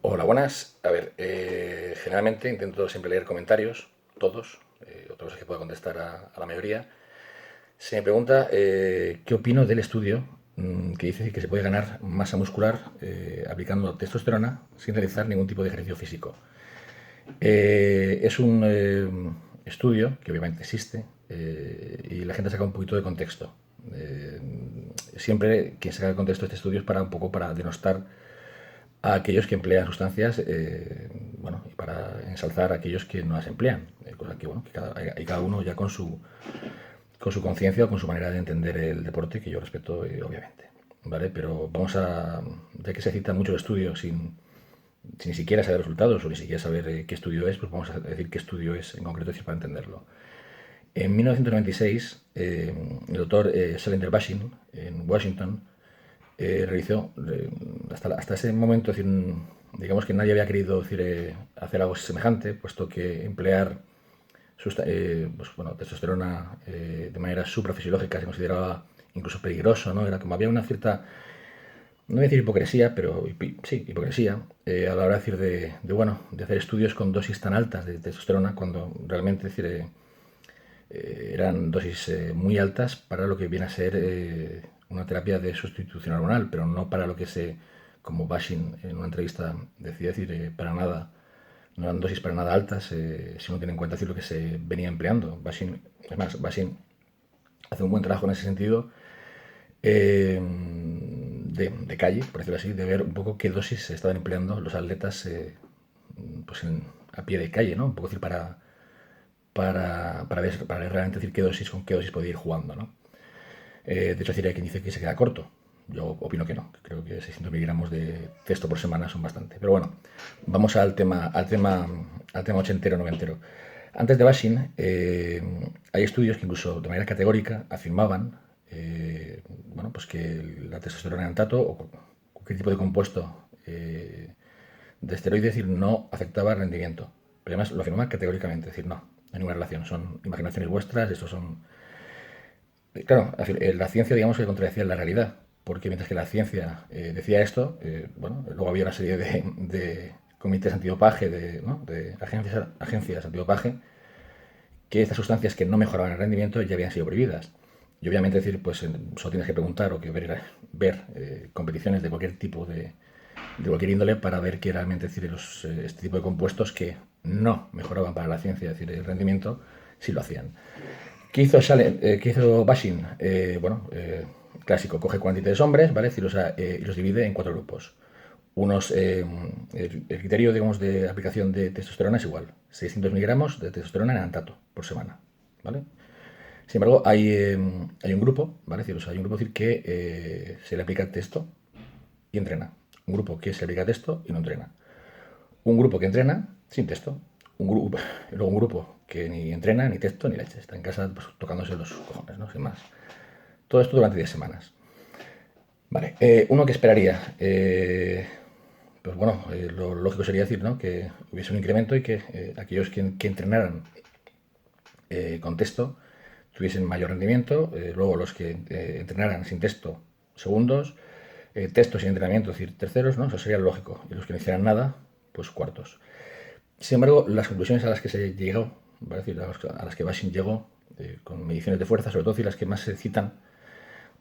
Hola, buenas. A ver, generalmente intento siempre leer comentarios, todos, otra cosa es que pueda contestar a la mayoría. Se me pregunta qué opino del estudio que dice que se puede ganar masa muscular aplicando testosterona sin realizar ningún tipo de ejercicio físico. Es un estudio que obviamente existe y la gente saca un poquito de contexto. Eh, Siempre quien saca de contexto este estudio es para un poco para denostar a aquellos que emplean sustancias, bueno, y para ensalzar a aquellos que no las emplean. Cosa que, bueno, que cada uno ya con su conciencia o con su manera de entender el deporte, que yo respeto, obviamente. ¿Vale? Pero vamos a, ya que se cita mucho el estudio sin ni siquiera saber resultados o ni siquiera saber qué estudio es, pues vamos a decir qué estudio es en concreto para entenderlo. En 1996, el doctor Salinger Bashin, en Washington, realizó, hasta ese momento, decir, digamos que nadie había querido decir, hacer algo semejante, puesto que emplear pues, bueno, testosterona de manera suprafisiológica se consideraba incluso peligroso, ¿no? Era como había una cierta, no voy a decir hipocresía, pero sí, hipocresía, a la hora de decir bueno, de hacer estudios con dosis tan altas de testosterona, cuando realmente decir, eran dosis muy altas para lo que viene a ser una terapia de sustitución hormonal, pero no para lo que se, como Bashin en una entrevista decía decir, para nada, no eran dosis para nada altas, si uno tiene en cuenta decir, lo que se venía empleando. Bashin, es más, Bashin hace un buen trabajo en ese sentido, de calle, por decirlo así, de ver un poco qué dosis se estaban empleando los atletas pues a pie de calle, ¿no? Un poco decir para ver realmente decir con qué dosis podía ir jugando, ¿no? De hecho, hay quien dice que se queda corto. Yo opino que no. Creo que 600 miligramos de testo por semana son bastante. Pero bueno, vamos al tema ochentero, noventero. Antes de Bashin, hay estudios que incluso de manera categórica afirmaban bueno, pues que la testosterona en tato o cualquier tipo de compuesto de esteroides, decir, no afectaba el rendimiento. Pero además lo afirmaban categóricamente, es decir, no, no hay ninguna relación, son imaginaciones vuestras, estos son. Claro, la ciencia, digamos, que contradecía la realidad, porque mientras que la ciencia decía esto, bueno, luego había una serie de comités antidopaje, ¿no? de agencias antidopaje, que estas sustancias que no mejoraban el rendimiento ya habían sido prohibidas. Y obviamente decir, pues solo tienes que preguntar o que ver competiciones de cualquier tipo de cualquier índole para ver que realmente decir, este tipo de compuestos que no mejoraban para la ciencia, es decir, el rendimiento, sí lo hacían. ¿Qué hizo Bashin? Bueno, clásico, coge 43 hombres, ¿vale? Y los divide en cuatro grupos. El criterio, digamos, de aplicación de testosterona es igual. 600 miligramos de testosterona en antato por semana, ¿vale? Sin embargo, hay un grupo, ¿vale? Hay un grupo que se le aplica testo y entrena. Un grupo que se le aplica testo y no entrena. Un grupo que entrena sin texto. Luego un grupo que ni entrena, ni texto, ni leche. Está en casa pues, tocándose los cojones, ¿no? Sin más. Todo esto durante 10 semanas. Vale, uno que esperaría. Pues bueno, lo lógico sería decir, ¿no? Que hubiese un incremento y que aquellos que entrenaran con texto tuviesen mayor rendimiento. Luego los que entrenaran sin texto, segundos. Texto sin entrenamiento, es decir, terceros, ¿no? Eso sería lo lógico. Y los que no hicieran nada, pues cuartos. Sin embargo, las conclusiones a las que se llegó, ¿vale? Decir, a las que Bashin llegó, con mediciones de fuerza, sobre todo, y las que más se citan,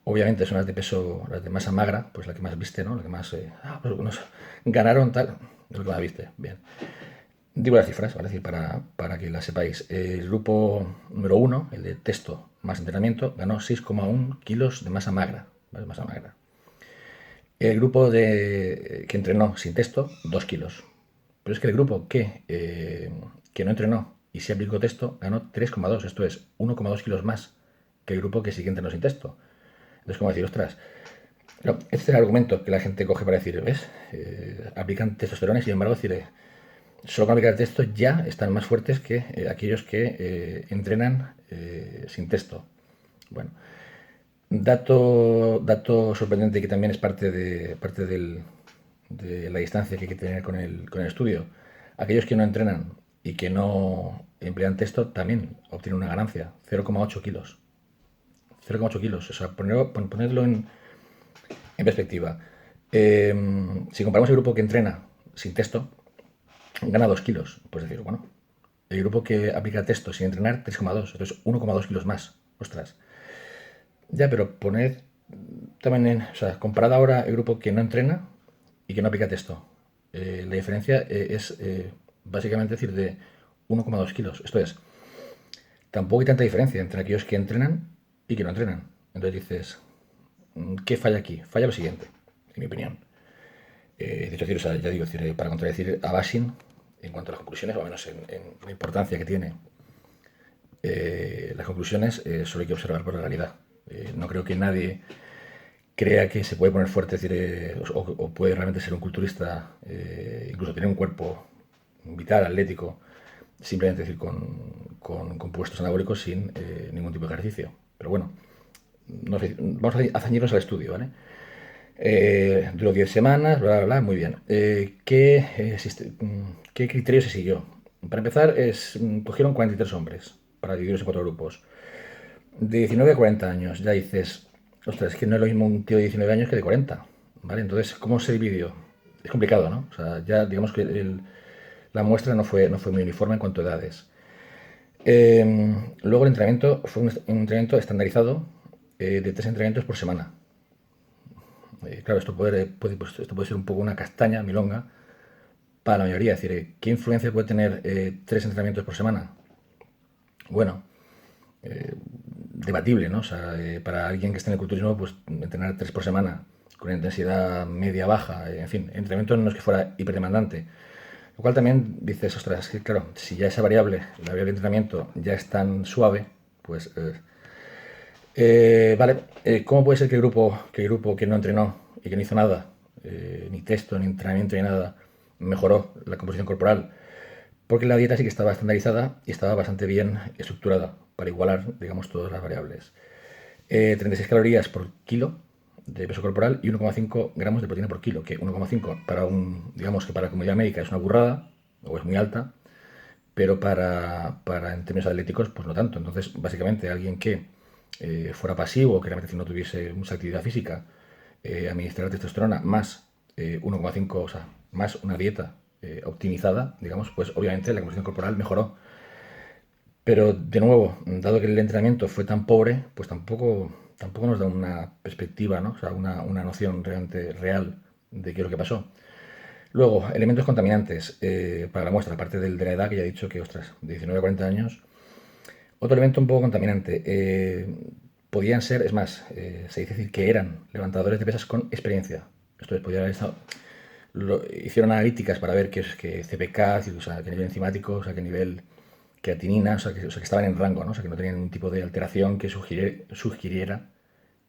obviamente son las de peso, las de masa magra, pues la que más viste, ¿no? La que más, pues unos ganaron tal, es lo que más viste, bien. Digo las cifras, ¿vale? Decir, para que las sepáis. El grupo número uno, el de texto más entrenamiento, ganó 6,1 kilos de masa magra, ¿vale? Masa magra. El grupo que entrenó sin texto, 2 kilos. Pero es que el grupo que no entrenó y sí aplicó texto ganó 3,2, esto es 1,2 kilos más que el grupo que sí que entrenó sin texto. Entonces, como decir, ostras, no, este es el argumento que la gente coge para decir, ¿ves? Aplican testosterona y sin embargo, decir, solo con aplicar texto ya están más fuertes que aquellos que entrenan sin texto. Bueno, dato sorprendente que también es parte de la distancia que hay que tener con el estudio. Aquellos que no entrenan y que no emplean texto también obtienen una ganancia, 0,8 kilos. 0,8 kilos, o sea, ponerlo en perspectiva. Si comparamos el grupo que entrena sin texto, gana 2 kilos. Pues decir, bueno, el grupo que aplica texto sin entrenar, 3,2, entonces 1,2 kilos más. Ostras. Ya, pero poned también, o sea, comparad ahora el grupo que no entrena y que no aplica texto. La diferencia es básicamente decir de 1,2 kilos. Esto es, tampoco hay tanta diferencia entre aquellos que entrenan y que no entrenan. Entonces dices, ¿qué falla aquí? Falla lo siguiente, en mi opinión. De hecho, o sea, ya digo, para contradecir a Bashin, en cuanto a las conclusiones, o al menos en la importancia que tiene las conclusiones, solo hay que observar por la realidad. No creo que nadie crea que se puede poner fuerte, es decir, o puede realmente ser un culturista, incluso tener un cuerpo vital, atlético, simplemente decir con compuestos anabólicos sin ningún tipo de ejercicio. Pero bueno, no sé, vamos a ceñirnos al estudio, ¿vale? Duró 10 semanas, bla, bla, bla, muy bien. ¿Qué criterio se siguió? Para empezar, cogieron 43 hombres para dividirlos en 4 grupos. De 19 a 40 años, ya dices, ostras, es que no es lo mismo un tío de 19 años que de 40, ¿vale? Entonces, ¿cómo se dividió? Es complicado, ¿no? O sea, ya digamos que la muestra no fue muy uniforme en cuanto a edades. Luego el entrenamiento fue un entrenamiento estandarizado de 3 entrenamientos por semana. Claro, esto puede ser un poco una castaña, milonga, para la mayoría. Es decir, ¿qué influencia puede tener 3 entrenamientos por semana? Bueno, debatible, ¿no? O sea, para alguien que esté en el culturismo, pues entrenar 3 por semana con intensidad media-baja, en fin, entrenamiento no es que fuera hiperdemandante. Lo cual también dices, ostras, es que claro, si ya esa variable, la variable de entrenamiento, ya es tan suave, pues vale, ¿cómo puede ser que el grupo que no entrenó y que no hizo nada, ni texto, ni entrenamiento, ni nada, mejoró la composición corporal? Porque la dieta sí que estaba estandarizada y estaba bastante bien estructurada para igualar, digamos, todas las variables. 36 calorías por kilo de peso corporal y 1,5 gramos de proteína por kilo, que 1,5 para digamos que para la comunidad médica es una burrada, o es muy alta, pero en términos atléticos, pues no tanto. Entonces, básicamente, alguien que fuera pasivo, que realmente no tuviese mucha actividad física, administrar testosterona más 1,5, o sea, más una dieta optimizada, digamos, pues obviamente la composición corporal mejoró. Pero, de nuevo, dado que el entrenamiento fue tan pobre, pues tampoco nos da una perspectiva, ¿no? O sea, una noción realmente real de qué es lo que pasó. Luego, elementos contaminantes para la muestra, aparte de la edad que ya he dicho que, ostras, de 19 a 40 años. Otro elemento un poco contaminante. Podían ser, es más, se dice decir que eran levantadores de pesas con experiencia. Esto es, podían haber estado. Hicieron analíticas para ver qué es que CPK, o sea, qué nivel enzimático, o sea, qué nivel creatinina, o sea, que estaban en rango, ¿no? O sea, que no tenían ningún tipo de alteración que sugiriera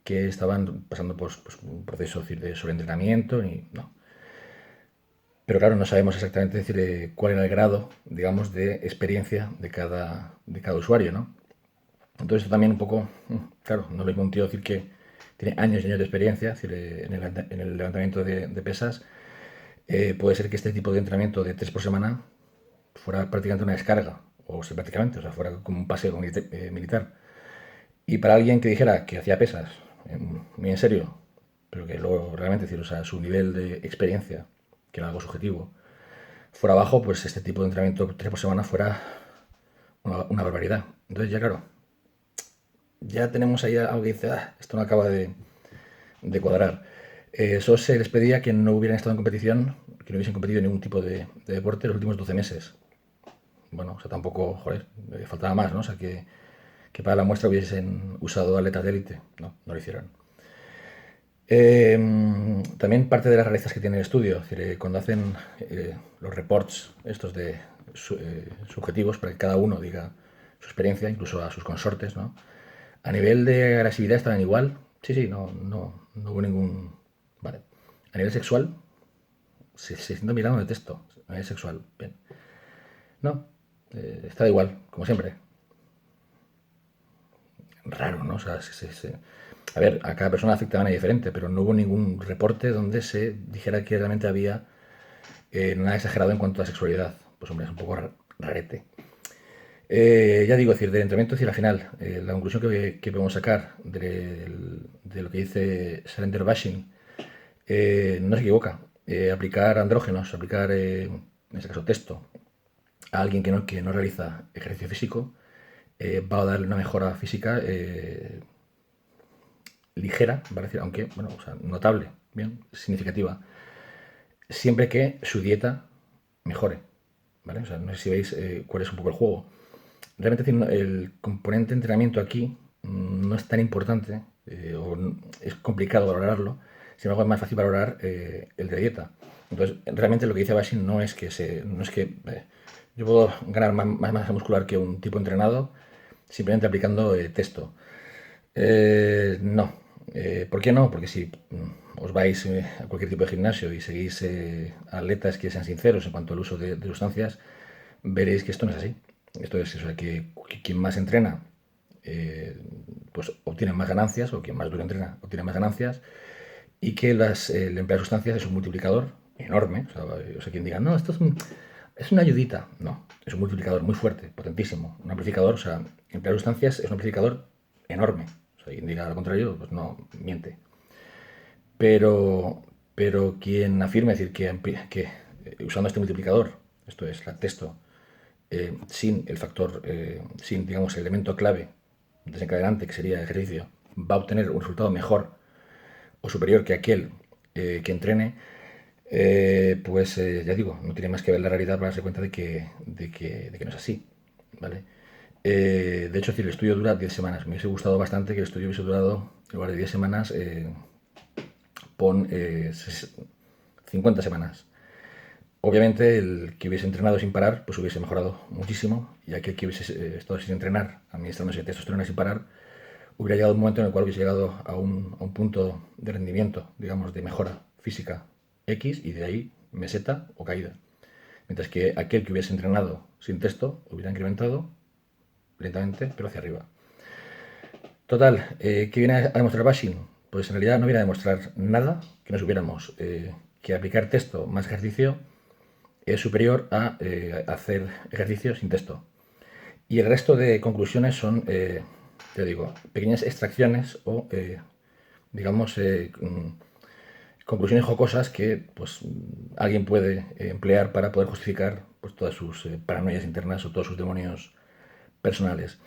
que estaban pasando por pues, un proceso de sobreentrenamiento, ni no. Pero claro, no sabemos exactamente decir cuál era el grado, digamos, de experiencia de cada usuario, ¿no? Entonces esto también un poco, claro, no es lo mismo un tío decir que tiene años y años de experiencia, es decir, en el levantamiento de pesas, puede ser que este tipo de entrenamiento de 3 por semana fuera prácticamente una descarga, o sea, prácticamente, o sea, fuera como un paseo militar. Y para alguien que dijera que hacía pesas, muy en serio, pero que luego realmente, decir, o sea, su nivel de experiencia, que era algo subjetivo, fuera bajo, pues este tipo de entrenamiento 3 por semana fuera una barbaridad. Entonces ya claro, ya tenemos ahí algo que dice, esto no acaba de cuadrar. Eso se les pedía que no hubieran estado en competición, que no hubiesen competido en ningún tipo de deporte los últimos 12 meses. Bueno, o sea, tampoco, joder, faltaba más, ¿no? O sea, que para la muestra hubiesen usado atletas de élite. No lo hicieron. También parte de las rarezas que tiene el estudio, es decir, cuando hacen los reports estos de subjetivos para que cada uno diga su experiencia, incluso a sus consortes, ¿no? A nivel de agresividad estaban igual. Sí, sí, no hubo ningún. Vale. A nivel sexual, 600 miligramos de texto. A nivel sexual, bien. No, estaba igual, como siempre. Raro, ¿no? O sea, a ver, a cada persona afecta de manera diferente, pero no hubo ningún reporte donde se dijera que realmente había nada exagerado en cuanto a sexualidad. Pues hombre, es un poco rarete. Ya digo, es decir, del entrenamiento hacia la final, la conclusión que podemos sacar de lo que dice Surrender Bashing no se equivoca. aplicar andrógenos, aplicar, en este caso, testo a alguien que no realiza ejercicio físico, va a darle una mejora física ligera, va a decir, aunque, bueno, o sea, notable, bien, significativa, siempre que su dieta mejore, ¿vale? O sea, no sé si veis cuál es un poco el juego. Realmente el componente de entrenamiento aquí no es tan importante, o es complicado valorarlo, sin embargo es más fácil valorar el de dieta. Entonces, realmente lo que dice Bashin no es que yo puedo ganar más masa muscular que un tipo entrenado simplemente aplicando testo. No. ¿Por qué no? Porque si os vais a cualquier tipo de gimnasio y seguís atletas que sean sinceros en cuanto al uso de sustancias, veréis que esto no es así. Esto es eso, que quien más entrena, pues obtiene más ganancias, o quien más duro entrena, obtiene más ganancias, y que el emplear sustancias es un multiplicador enorme. O sea, quien diga, no, es una ayudita. No, es un multiplicador muy fuerte, potentísimo. Un amplificador, o sea, emplear sustancias es un amplificador enorme. O sea, quien diga lo contrario, pues no, miente. Pero, pero quien afirme decir que usando este multiplicador, esto es la testo, sin el factor, sin, digamos, el elemento clave desencadenante, que sería el ejercicio, va a obtener un resultado mejor o superior que aquel que entrene, pues ya digo, no tiene más que ver la realidad para darse cuenta de que no es así, ¿vale? De hecho, si el estudio dura 10 semanas. Me hubiese gustado bastante que el estudio hubiese durado, en lugar de 10 semanas, pon 50 semanas. Obviamente, el que hubiese entrenado sin parar, pues hubiese mejorado muchísimo, y aquel que hubiese estado sin entrenar, administrándose testosterona sin parar, hubiera llegado un momento en el cual hubiese llegado a un punto de rendimiento, digamos, de mejora física X, y de ahí meseta o caída. Mientras que aquel que hubiese entrenado sin testo hubiera incrementado lentamente, pero hacia arriba. Total, ¿qué viene a demostrar Bashin? Pues en realidad no viene a demostrar nada que no supiéramos. Que aplicar testo más ejercicio es superior a hacer ejercicio sin testo. Y el resto de conclusiones son, te digo, pequeñas extracciones o, digamos, conclusiones jocosas que pues alguien puede emplear para poder justificar pues, todas sus paranoias internas o todos sus demonios personales.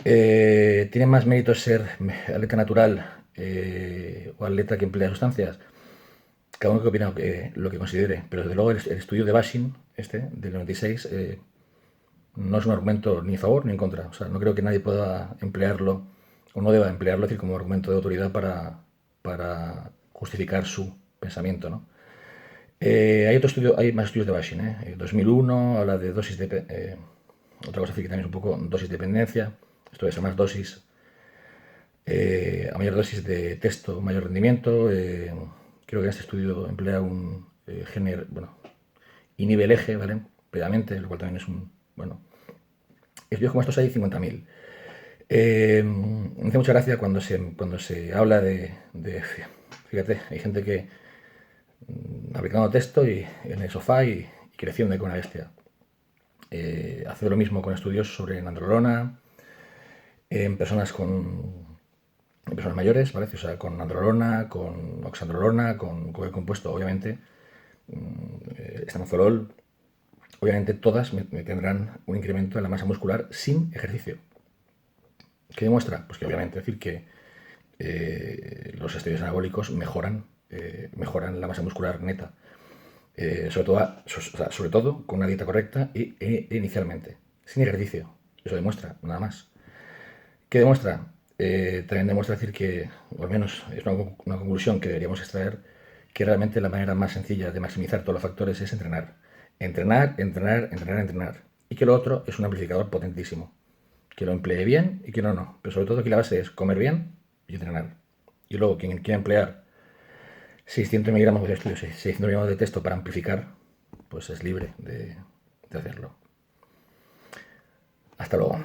¿Tiene más mérito ser atleta natural o atleta que emplea sustancias? Cada uno que opina lo que considere, pero desde luego el estudio de Bashin, del 96, no es un argumento ni a favor ni en contra. O sea, no creo que nadie pueda emplearlo o no deba emplearlo, es decir, como argumento de autoridad para justificar su pensamiento, ¿no? Hay más estudios de Bashin, ¿eh? 2001 habla de dosis de... otra cosa que también es un poco dosis de dependencia. Esto es a más dosis, a mayor dosis de testo, mayor rendimiento. Creo que en este estudio emplea un bueno, inhibe el eje, ¿vale? Previamente, lo cual también es bueno. Estudios como estos hay 50.000. Me hace mucha gracia cuando se habla fíjate, hay gente que aplicando texto y en el sofá y creciendo con una bestia. Hace lo mismo con estudios sobre nandrolona, en personas mayores, ¿vale? O sea, con nandrolona, con oxandrolona, con el compuesto, obviamente, estanozolol, obviamente todas me tendrán un incremento en la masa muscular sin ejercicio. ¿Qué demuestra? Pues que obviamente decir que los esteroides anabólicos mejoran la masa muscular neta. Sobre todo con una dieta correcta inicialmente, sin ejercicio. Eso demuestra, nada más. ¿Qué demuestra? También demuestra decir que, o al menos es una conclusión que deberíamos extraer, que realmente la manera más sencilla de maximizar todos los factores es entrenar. Entrenar, entrenar, entrenar, entrenar. Y que lo otro es un amplificador potentísimo. Que lo emplee bien y que no. Pero sobre todo que la base es comer bien y entrenar. Y luego, quien quiera emplear 600 miligramos de estudio, 600 miligramos de texto para amplificar, pues es libre de hacerlo. Hasta luego.